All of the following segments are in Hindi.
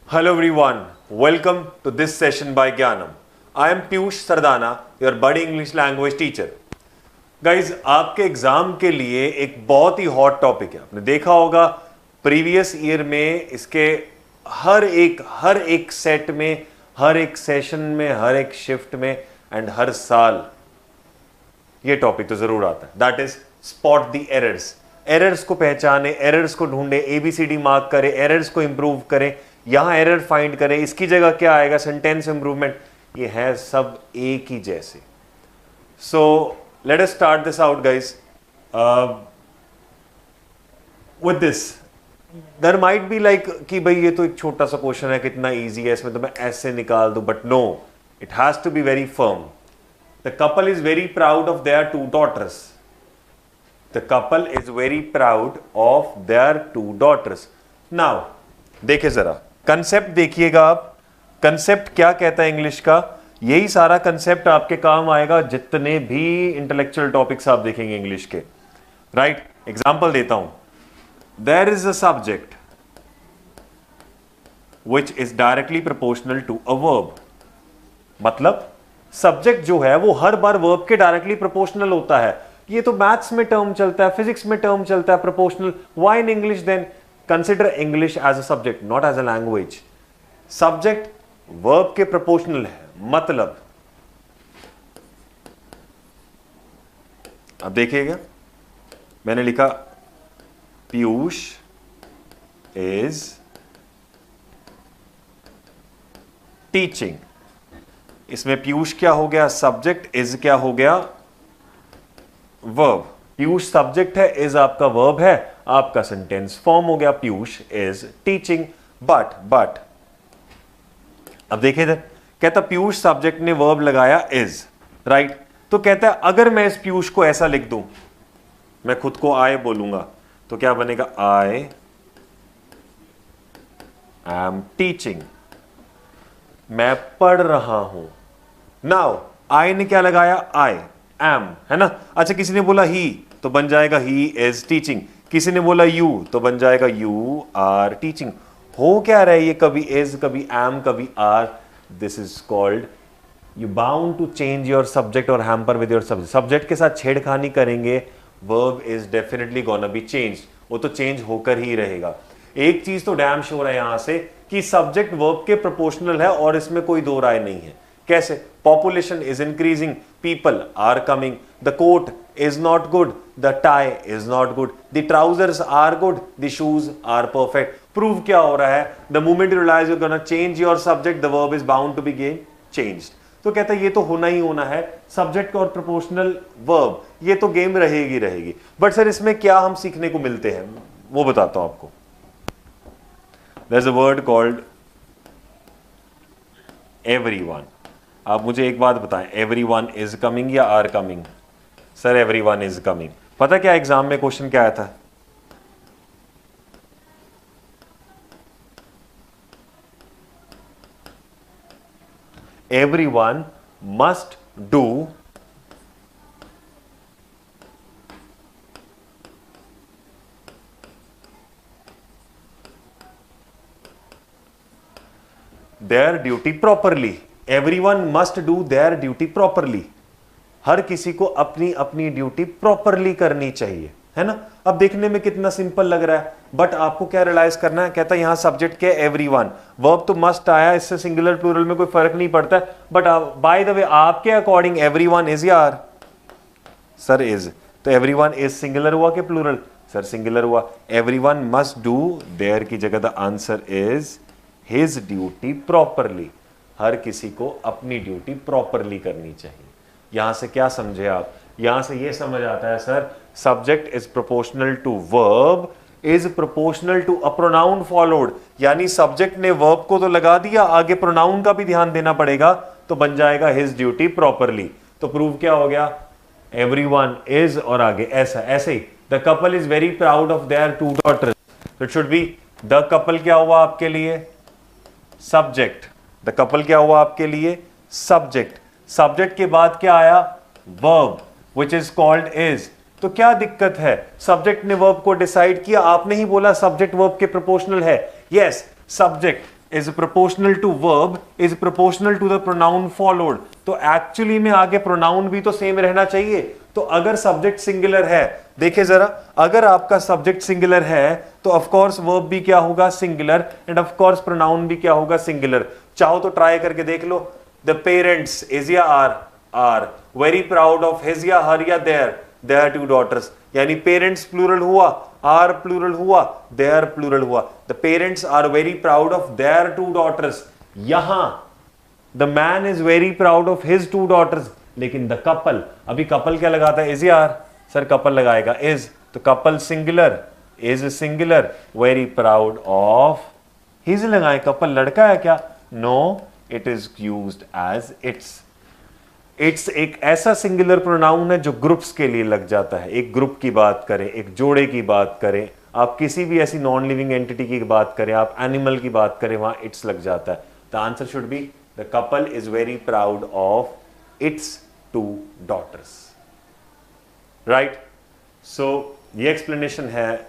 Hello everyone, welcome to this session by Gyanam. I am Piyush Sardana, your budding English language teacher. Guys, आपके एग्जाम के लिए एक बहुत ही हॉट टॉपिक है. आपने देखा होगा प्रीवियस ईयर में इसके हर एक सेट में, हर एक सेशन में, हर एक शिफ्ट में एंड हर साल ये टॉपिक तो जरूर आता है. That is spot the errors. Errors को पहचाने, एरर्स को ढूंढे, एबीसीडी मार्क करें, एरर्स को इंप्रूव करें, यहां एरर फाइंड करें, इसकी जगह क्या आएगा, सेंटेंस इंप्रूवमेंट. ये है सब एक ही जैसे. So let us start this out guys. With this there might be like कि भाई ये तो एक छोटा सा क्वेश्चन है, कितना इजी है, इसमें तो मैं ऐसे निकाल दूं. But no, it has to be very firm. The couple is very proud of their 2 daughters. The couple is very proud of their 2 daughters. Now, देखिए जरा कंसेप्ट देखिएगा आप. कंसेप्ट क्या कहता है इंग्लिश का? यही सारा कंसेप्ट आपके काम आएगा जितने भी इंटेलेक्चुअल टॉपिक्स आप देखेंगे इंग्लिश के. राइट, एग्जांपल देता हूं. There is a subject which is directly proportional to a verb. मतलब सब्जेक्ट जो है वो हर बार वर्ब के डायरेक्टली प्रोपोर्शनल होता है. ये तो मैथ्स में टर्म चलता है, फिजिक्स में टर्म चलता है, proportional. Why in English then? Consider English as a subject, not as a language. Subject verb के प्रोपोर्शनल है. मतलब अब देखिएगा, मैंने लिखा पीयूष इज टीचिंग. इसमें पीयूष क्या हो गया? सब्जेक्ट. इज क्या हो गया? वर्ब. पीयूष सब्जेक्ट है, इज आपका वर्ब है, आपका सेंटेंस फॉर्म हो गया पीयूष इज टीचिंग. बट अब देखिए इधर, कहता पीयूष सब्जेक्ट ने वर्ब लगाया इज. राइट, तो कहता है अगर मैं इस पीयूष को ऐसा लिख दूं, मैं खुद को आई बोलूंगा तो क्या बनेगा? I am teaching. मैं पढ़ रहा हूं. नाउ आई ने क्या लगाया? आई एम, है ना. अच्छा, किसी ने बोला ही तो बन जाएगा ही इज टीचिंग. किसी ने बोला यू तो बन जाएगा यू आर टीचिंग. हो क्या रहा है ये? कभी इज, कभी एम, कभी are. This is called you bound to change your subject और hamper with your subject. Subject के साथ छेड़खानी करेंगे, verb is definitely gonna be change. वो तो चेंज होकर ही रहेगा. एक चीज तो डैम श्योर है यहां से कि सब्जेक्ट वर्ब के प्रोपोर्शनल है और इसमें कोई दो राय नहीं है. कैसे? Population is increasing, people are coming, the coat is not good, the tie is not good, the trousers are good, the shoes are perfect. Prove क्या हो रहा है? The moment you realise you gonna change your subject, the verb is bound to be gain changed. तो कहता है ये तो होना ही होना है. सब्जेक्ट और प्रोपोर्शनल वर्ब, ये तो गेम रहेगी. बट सर इसमें क्या हम सीखने को मिलते हैं वो बताता हूं आपको. There is a word called everyone. आप मुझे एक बात बताएं, एवरीवन इज कमिंग या are coming? Sir everyone is coming. पता क्या एग्जाम में क्वेश्चन क्या आया था? Everyone must do their duty properly. Everyone must do their duty properly. हर किसी को अपनी अपनी ड्यूटी प्रॉपरली करनी चाहिए, है ना. अब देखने में कितना सिंपल लग रहा है, बट आपको क्या रियलाइज करना है? कहता है यहां सब्जेक्ट क्या है? एवरीवन. वर्ब तो मस्ट आया, इससे सिंगुलर प्लूरल में कोई फर्क नहीं पड़ता है. बट बाय द वे आपके अकॉर्डिंग एवरीवन इज या आर? Sir is. तो एवरीवन इज सिंगुलर हुआ कि प्लूरल? सर सिंगुलर हुआ. एवरीवन मस्ट डू, देयर की जगह the answer is his duty properly. हर किसी को अपनी ड्यूटी प्रॉपरली करनी चाहिए. यहां से क्या समझे आप? यहां से ये समझ आता है sir subject is proportional to verb is proportional to a pronoun followed. यानी सब्जेक्ट ने वर्ब को तो लगा दिया, आगे प्रोनाउन का भी ध्यान देना पड़ेगा, तो बन जाएगा हिज ड्यूटी प्रॉपरली. तो प्रूव क्या हो गया? एवरीवन इज और आगे ऐसे ही the couple is very proud of their 2 daughters. It should be the couple क्या हुआ आपके लिए? सब्जेक्ट. द कपल क्या हुआ आपके लिए? सब्जेक्ट. सब्जेक्ट के बाद क्या आया? Verb which is called is. तो क्या दिक्कत है? सब्जेक्ट ने वर्ब को डिसाइड किया, आपने ही बोला सब्जेक्ट वर्ब के प्रोपोर्शनल है. Yes, subject is proportional to verb is proportional to the pronoun followed. तो एक्चुअली में आगे प्रोनाउन भी तो सेम रहना चाहिए. तो अगर सब्जेक्ट सिंगुलर है, देखिए जरा, अगर आपका सब्जेक्ट सिंगुलर है तो ऑफ कोर्स वर्ब भी क्या होगा, singular, and of course pronoun भी क्या होगा, सिंगुलर. चाहो तो ट्राई करके देख लो. द पेरेंट्स इज या are very proud of his या हर या देयर टू डॉटर्स. यानी पेरेंट्स प्लूरल हुआ, आर प्लूरल हुआ, देयर प्लूरल हुआ. The parents are very proud of their two daughters. यहां the man is very proud of his two daughters. लेकिन द कपल, अभी कपल क्या लगाता है, इज या आर, सर कपल लगाएगा इज, तो couple singular, is singular, very proud of his लगाए, कपल लड़का है क्या, no, it is used as its. Its एक ऐसा सिंगुलर प्रोनाउन है जो ग्रुप्स के लिए लग जाता है. एक ग्रुप की बात करें, एक जोड़े की बात करें, आप किसी भी ऐसी नॉन लिविंग एंटिटी की बात करें, आप एनिमल की बात करें, वहां इट्स लग जाता है. The answer should be the couple is very proud of its two daughters. Right. So ये एक्सप्लेनेशन है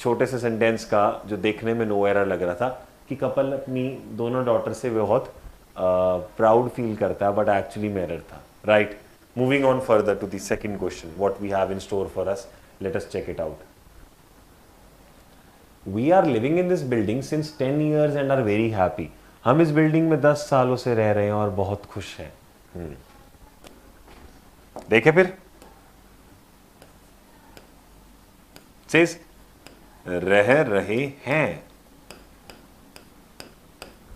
छोटे से सेंटेंस का जो देखने में नो एरर लग रहा था कि कपल अपनी दोनों डॉटर से बहुत प्राउड फील करता है, बट एक्चुअली में एरर था. Right. Moving on further to the second question, what we have in store for us. Let us check it out. We are living in this building since 10 years and are very happy. हम इस बिल्डिंग में 10 सालों से रह रहे हैं और बहुत खुश हैं. देखे फिर, says रह रहे हैं,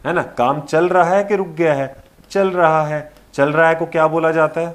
है ना. काम चल रहा है कि रुक गया है, चल रहा है. चल रहा है को क्या बोला जाता है,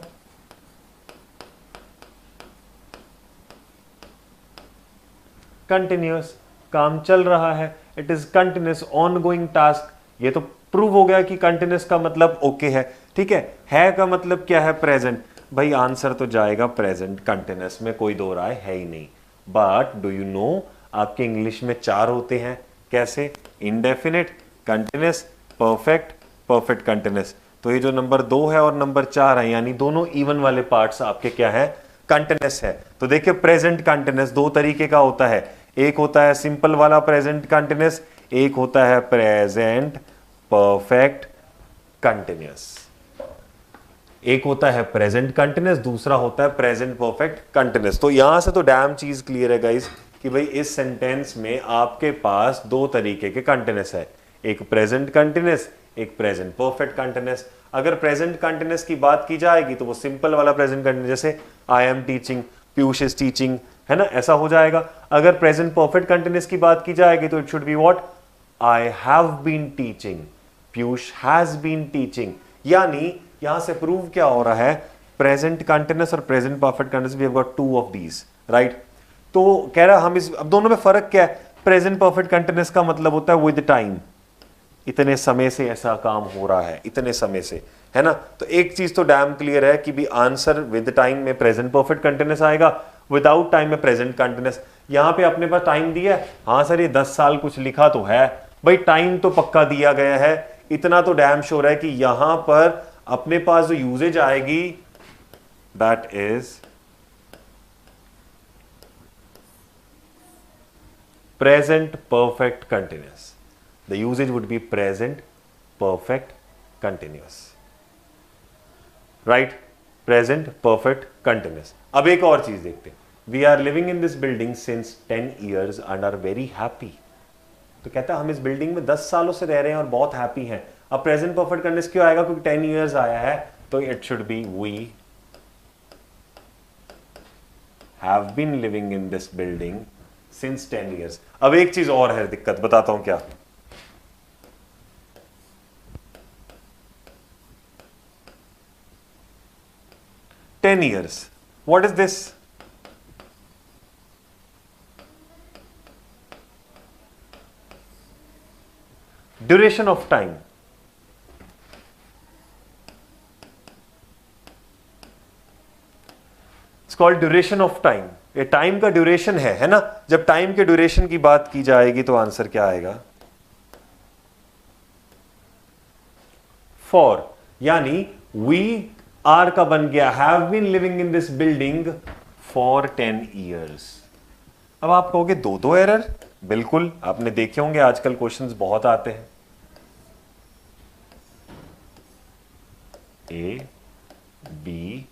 कंटिन्यूअस. काम चल रहा है, it is continuous on going task. ये तो प्रूव हो गया कि कंटिन्यूअस का मतलब ओके है. ठीक है का मतलब क्या है, प्रेजेंट. भाई आंसर तो जाएगा प्रेजेंट कंटिन्यूअस में, कोई दो राय है ही नहीं. बट डू यू नो आपके इंग्लिश में 4 होते हैं. कैसे, indefinite, continuous, perfect, perfect continuous. तो ये जो नंबर 2 है और नंबर 4 है, यानी दोनों इवन वाले पार्ट्स आपके क्या है, कंटिन्यूअस है. तो देखिए प्रेजेंट कंटिन्यूअस 2 तरीके का होता है. एक होता है सिंपल वाला प्रेजेंट कंटिन्यूअस, एक होता है प्रेजेंट परफेक्ट कंटिन्यूअस. एक होता है प्रेजेंट कंटिन्यूअस, दूसरा होता है प्रेजेंट परफेक्ट कंटिन्यूअस. तो यहां से तो डैम चीज क्लियर है गाइस कि भाई इस सेंटेंस में आपके पास 2 तरीके के कंटिन्यूअस है. एक प्रेजेंट कंटिन्यूअस, एक प्रेजेंट परफेक्ट कंटिन्यूअस. अगर प्रेजेंट कंटिन्यूअस की बात की जाएगी तो वो सिंपल वाला प्रेजेंट कंटिन्यूअस, जैसे I am teaching, Piyush is teaching, है ना, ऐसा हो जाएगा. अगर प्रेजेंट परफेक्ट कंटिन्यूअस की बात की जाएगी तो it should be what, I have been teaching, Piyush has been teaching. यानी यहां से प्रूव क्या हो रहा है, प्रेजेंट कंटिन्यूअस और present perfect continuous, we have got 2 of these. Right. तो कह रहा हम इस, अब दोनों में फर्क क्या है. प्रेजेंट परफेक्ट कंटिन्यूअस का मतलब होता है विद टाइम, इतने समय से ऐसा काम हो रहा है, इतने समय से, है ना. तो एक चीज तो डैम क्लियर है कि भी आंसर विद टाइम में प्रेजेंट परफेक्ट कंटिन्यूअस आएगा, विदाउट टाइम में प्रेजेंट कंटिन्यूअस. यहां पे अपने पास टाइम दिया है, हाँ सर ये 10 साल कुछ लिखा तो है, भाई टाइम तो पक्का दिया गया है. इतना तो डैम श्योर है कि यहां पर अपने पास जो यूजेज आएगी that is present perfect continuous. The usage would be present perfect continuous. Right? Present perfect continuous. अब एक और चीज देखते हैं. We are living in this building since 10 years and are very happy. तो कहता है हम इस बिल्डिंग में 10 सालों से रह रहे हैं और बहुत हैप्पी हैं. अब प्रेजेंट परफेक्ट कंटिन्यूअस क्यों आएगा, क्योंकि 10 years आया है, तो it should B we have been living in this building since 10 years. अब एक चीज और है दिक्कत, बताता हूं क्या. Ten years. What is this? Duration of time. It's called duration of time. ये टाइम का ड्यूरेशन है ना. जब टाइम के ड्यूरेशन की बात की जाएगी तो आंसर क्या आएगा, फॉर. यानी वी आर का बन गया have been living in this building for 10 years. अब आप कहोगे 2 एरर, बिल्कुल आपने देखे होंगे आजकल क्वेश्चंस बहुत आते हैं. ए बी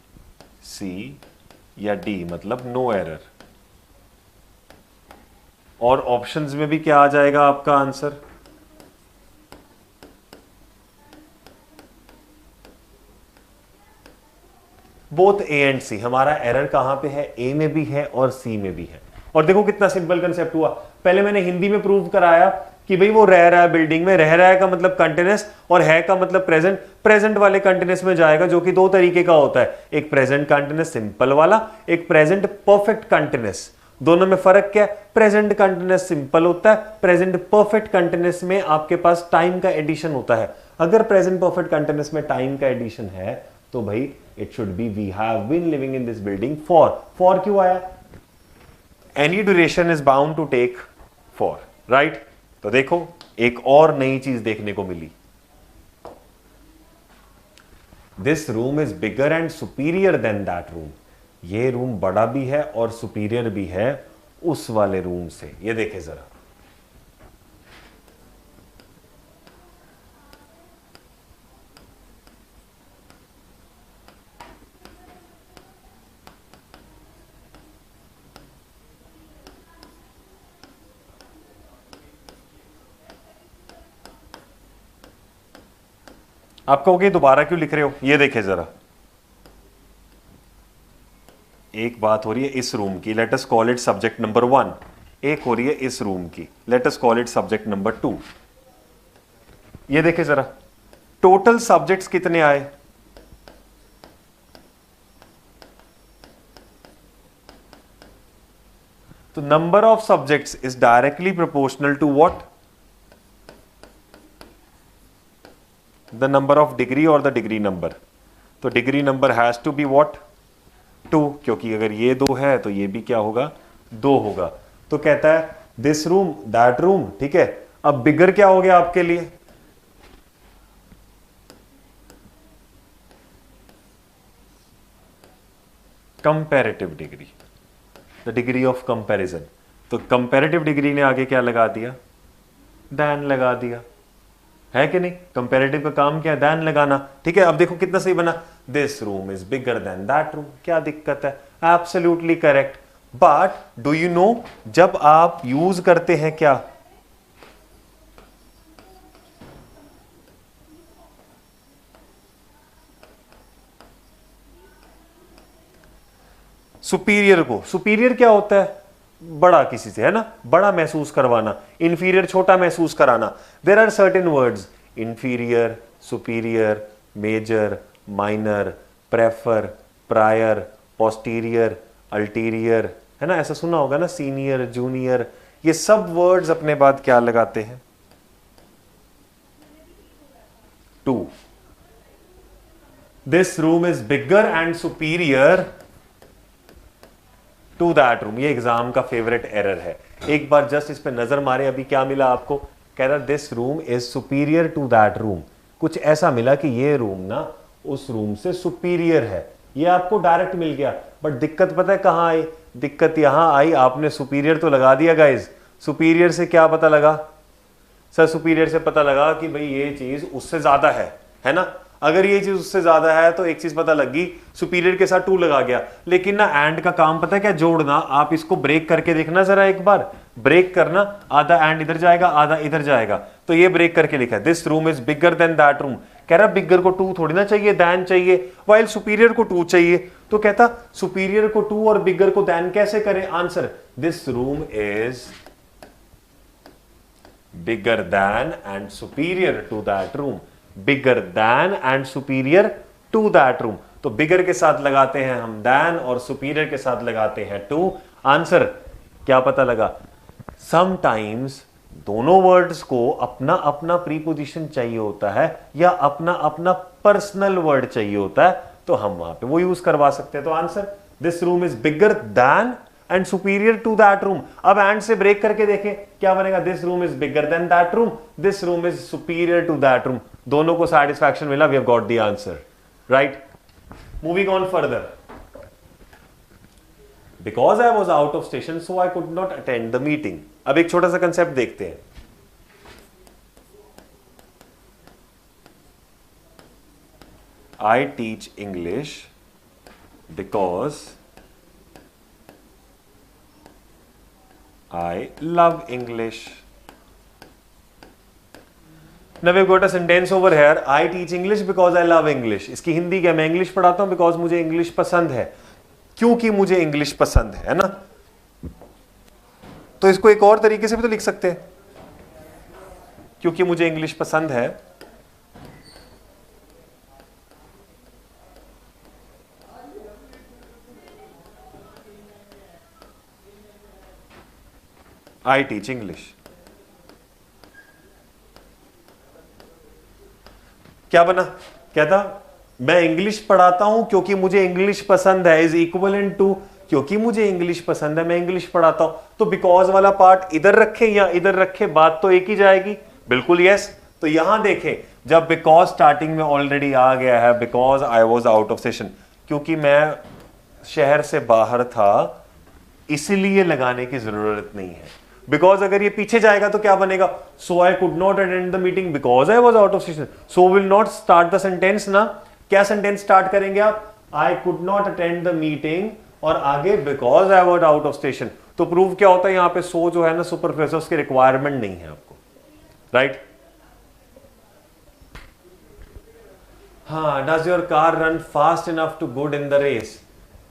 सी या डी, मतलब नो एरर। और ऑप्शंस में भी क्या आ जाएगा आपका आंसर? बोथ ए एंड सी। हमारा एरर कहां पे है? ए में भी है और सी में भी है। और देखो कितना सिंपल कंसेप्ट हुआ। पहले मैंने हिंदी में प्रूव कराया कि भाई वो रह रहा है बिल्डिंग में, रह रहा है का मतलब कंटिन्यूअस और है का मतलब प्रेजेंट। प्रेजेंट वाले कंटिन्यूअस में जाएगा जो कि दो तरीके का होता है, एक प्रेजेंट कंटिन्यूअस सिंपल वाला, एक प्रेजेंट परफेक्ट कंटिन्यूअस। दोनों में फर्क क्या है? प्रेजेंट कंटिन्यूअस सिंपल होता है, प्रेजेंट परफेक्ट कंटिन्यूअस में आपके पास टाइम का एडिशन होता है। अगर प्रेजेंट परफेक्ट कंटिन्यूअस में टाइम का एडिशन है तो भाई it should be we have been living in this building for क्यों आया? Any duration is bound to take for, right? तो देखो एक और नई चीज देखने को मिली। This room is bigger and superior than that room. ये रूम बड़ा भी है और सुपीरियर भी है उस वाले रूम से। ये देखे जरा, आप कहोगे दोबारा क्यों लिख रहे हो? ये देखे जरा, एक बात हो रही है इस रूम की, let us call it subject number 1। एक हो रही है इस रूम की, let us call it subject number 2। ये देखे जरा, टोटल सब्जेक्ट्स कितने आए? तो number of subjects is directly proportional to what? The number of degree और द डिग्री नंबर। तो degree number has to be what? 2, क्योंकि अगर ये 2 है तो ये भी क्या होगा? 2 होगा। तो कहता है दिस रूम दैट रूम, ठीक है। अब बिगर क्या हो गया आपके लिए? Comparative degree, the degree of comparison. तो कंपैरेटिव डिग्री ने आगे क्या लगा दिया? दैन लगा दिया, है कि नहीं? कंपैरेटिव का काम क्या है? दैन लगाना, ठीक है। अब देखो कितना सही बना, this room is bigger then that room. क्या दिक्कत है? Absolutely correct. But do you know, जब आप यूज करते हैं क्या, सुपीरियर को, सुपीरियर क्या होता है? बड़ा किसी से, है ना, बड़ा महसूस करवाना। इंफीरियर छोटा महसूस कराना। There are certain words, inferior, superior, major, minor, prefer, prior, posterior, ulterior, है ना, ऐसा सुना होगा ना, सीनियर, जूनियर। ये सब वर्ड्स अपने बाद क्या लगाते हैं? To. This room is bigger and superior to that room. ये एग्जाम का फेवरेट एरर है। एक बार जस्ट इस पे नजर मारे, अभी क्या मिला आपको? कह रहा this room is superior to that room. कुछ ऐसा मिला कि ये रूम ना उस रूम से सुपीरियर है। ये आपको डायरेक्ट मिल गया, बट दिक्कत पता है कहां आई? दिक्कत यहां आई, आपने सुपीरियर तो लगा दिया गाइज। सुपीरियर से क्या पता लगा सर? सुपीरियर से पता लगा कि भाई ये चीज उससे ज्यादा है ना। अगर ये चीज उससे ज्यादा है तो एक चीज पता लगी, सुपीरियर के साथ 2 लगा गया। लेकिन ना एंड का काम पता है क्या? जोड़ना। आप इसको ब्रेक करके देखना जरा एक बार, ब्रेक करना, आधा एंड इधर जाएगा, आधा इधर जाएगा। तो ये ब्रेक करके लिखा है this room is bigger then that room. कह रहा बिगर को 2 थोड़ी ना चाहिए, दैन चाहिए, वाइल सुपीरियर को 2 चाहिए। तो कहता सुपीरियर को 2 और बिगर को दैन कैसे करें? Answer, this room is bigger than and superior to that room. Bigger than and superior to that room. तो बिगर के साथ लगाते हैं हम दैन और सुपीरियर के साथ लगाते हैं 2। आंसर क्या पता लगा? समटाइम्स दोनों वर्ड्स को अपना अपना प्रीपोजिशन चाहिए होता है या अपना अपना पर्सनल वर्ड चाहिए होता है, तो हम वहां पे वो यूज करवा सकते हैं। तो answer, this room is bigger than and superior to that room. अब एंड से ब्रेक करके देखें क्या बनेगा? This room is bigger then that room, this room is superior to that room. दोनों को सैटिस्फैक्शन मिला, we have got the answer, right. Moving on further, because I was out of station so I could not attend the meeting. अब एक छोटा सा कंसेप्ट देखते हैं। I teach English because I love English. Now we've got a sentence over here. I teach English because I love English. इसकी हिंदी क्या? मैं इंग्लिश पढ़ाता हूं बिकॉज मुझे इंग्लिश पसंद है, क्योंकि मुझे इंग्लिश पसंद है ना. तो इसको एक और तरीके से भी तो लिख सकते हैं, क्योंकि मुझे इंग्लिश पसंद है I teach English. क्या बना? कहता मैं इंग्लिश पढ़ाता हूं क्योंकि मुझे इंग्लिश पसंद है इज इक्विवेलेंट टू क्योंकि मुझे इंग्लिश पसंद है मैं इंग्लिश पढ़ाता हूं. तो बिकॉज वाला पार्ट इधर रखे या इधर रखे, बात तो एक ही जाएगी. बिल्कुल यस. तो यहां देखें, जब बिकॉज स्टार्टिंग में ऑलरेडी आ गया है, because I was out of session, क्योंकि मैं शहर से बाहर था, इसलिए लगाने की जरूरत नहीं है. बिकॉज अगर ये पीछे जाएगा तो क्या बनेगा? So I could not attend the meeting because I was out of session. So will not start the sentence ना. क्या सेंटेंस स्टार्ट करेंगे आप? I could not attend the meeting और आगे because I was out of station. तो प्रूव क्या होता है यहां पे? सो जो है ना सुपरफ्लुअस, उसकी रिक्वायरमेंट नहीं है आपको. राइट? हाँ. Does your car run fast enough to good in the race?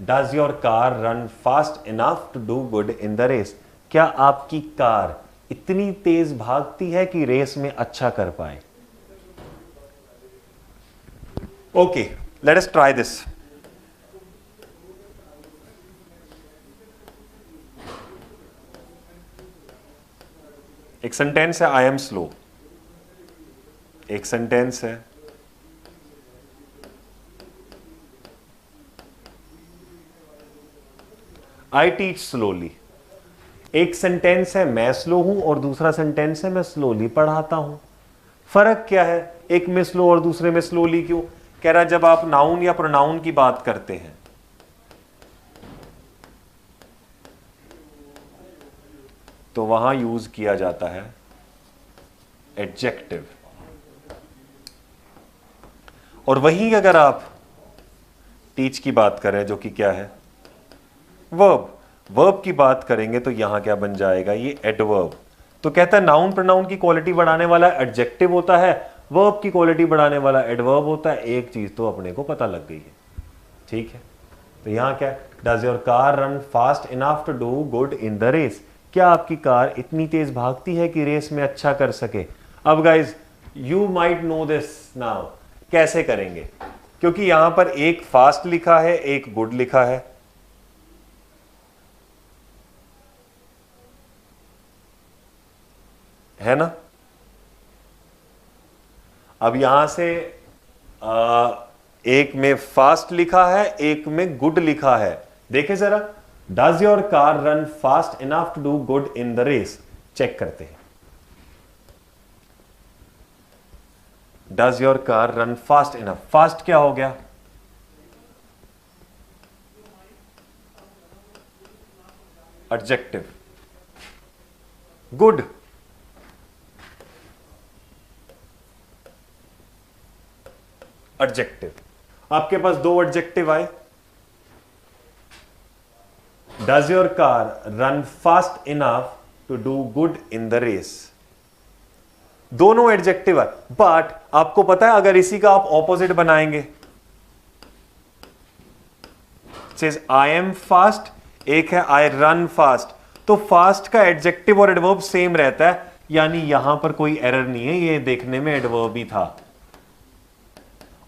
Does your car run fast enough to do good in the race? क्या आपकी कार इतनी तेज भागती है कि रेस में अच्छा कर पाए? Okay, let us try this. एक सेंटेंस है आई एम स्लो. एक सेंटेंस है आई टीच स्लोली. एक सेंटेंस है मैं स्लो हूं और दूसरा सेंटेंस है मैं स्लोली पढ़ाता हूं. फर्क क्या है? एक में स्लो और दूसरे में स्लोली क्यों? कह रहा जब आप नाउन या प्रोनाउन की बात करते हैं तो वहां यूज किया जाता है एडजेक्टिव. और वहीं अगर आप टीच की बात करें जो कि क्या है? वर्ब. वर्ब की बात करेंगे तो यहां क्या बन जाएगा? ये एडवर्ब. तो कहता है नाउन प्रोनाउन की क्वालिटी बढ़ाने वाला एडजेक्टिव होता है, वर्ब की क्वालिटी बढ़ाने वाला एडवर्ब होता है. एक चीज तो अपने को पता लग गई है. ठीक है. तो यहां क्या? Does your car run fast enough to do good in the race? क्या आपकी कार इतनी तेज भागती है कि रेस में अच्छा कर सके? अब guys you might know this now. कैसे करेंगे? क्योंकि यहां पर एक फास्ट लिखा है, एक गुड लिखा है ना. अब यहां से एक में फास्ट लिखा है, एक में गुड लिखा है. देखें जरा. Does your car run fast enough to do good in the race? Check करते हैं. Does your car run fast enough? Fast क्या हो गया? एडजेक्टिव. Good adjective. आपके पास दो एडजेक्टिव आए. Does your car run fast enough to do good in the race? दोनों एडजेक्टिव है. बट आपको पता है अगर इसी का आप ऑपोजिट बनाएंगे, सेज आई एम फास्ट, एक है आई रन फास्ट, तो फास्ट का एडजेक्टिव और एडवर्ब सेम रहता है, यानी यहां पर कोई एरर नहीं है, ये देखने में एडवर्ब ही था.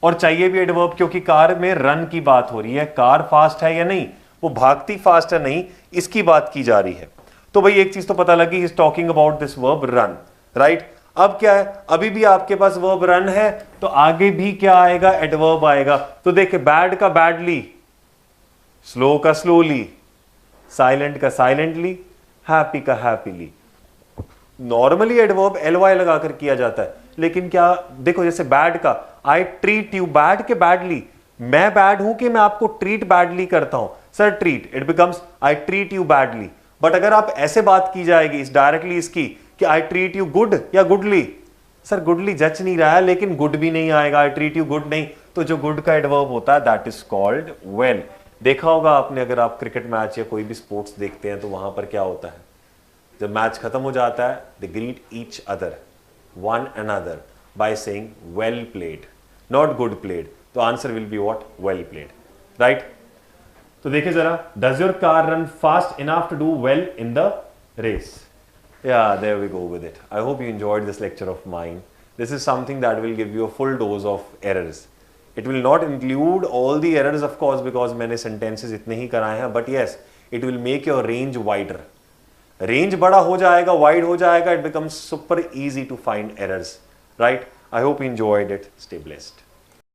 और चाहिए भी एडवर्ब क्योंकि कार में रन की बात हो रही है. कार फास्ट है या नहीं, वो भागती फास्ट है नहीं, इसकी बात की जा रही है. तो भाई एक चीज तो पता लगी, he is talking about this verb run. Right? अब क्या है? अभी भी आपके पास वर्ब रन है तो आगे भी क्या आएगा? एडवर्ब आएगा. तो देखिए बैड का बैडली, स्लो का स्लोली, साइलेंट का साइलेंटली, हैप्पी का हैप्पीली. नॉर्मली एडवर्ब एलवाई लगाकर किया जाता है, लेकिन क्या देखो जैसे बैड का आई ट्रीट यू बैड के बैडली, मैं बैड हूं कि मैं आपको ट्रीट बैडली करता हूं? Sir treat, it becomes I treat you badly. But अगर आप ऐसे बात की जाएगी इस डायरेक्टली इसकी कि आई ट्रीट यू गुड या गुडली, सर गुडली जच नहीं रहा है, लेकिन गुड भी नहीं आएगा, आई ट्रीट यू गुड नहीं, तो जो गुड का एडवर्ब होता है दैट इज कॉल्ड वेल। देखा होगा आपने, अगर आप क्रिकेट मैच या कोई भी स्पोर्ट्स देखते हैं तो वहां पर क्या होता है, जब मैच खत्म हो जाता है they greet each other, one another by saying well played, not good played. तो answer will be what, well played, right. तो देखिए जरा, does your car run fast enough to do well in the race? Yeah, there we go with it. I hope you enjoyed this lecture of mine. This is something that will give you a full dose of errors. It will not include all the errors, of course, because मैंने sentences इतने ही कराए हैं, but yes, it will make your range wider. Range बड़ा हो जाएगा, wide हो जाएगा, it becomes super easy to find errors, right? I hope you enjoyed it. Stay blessed.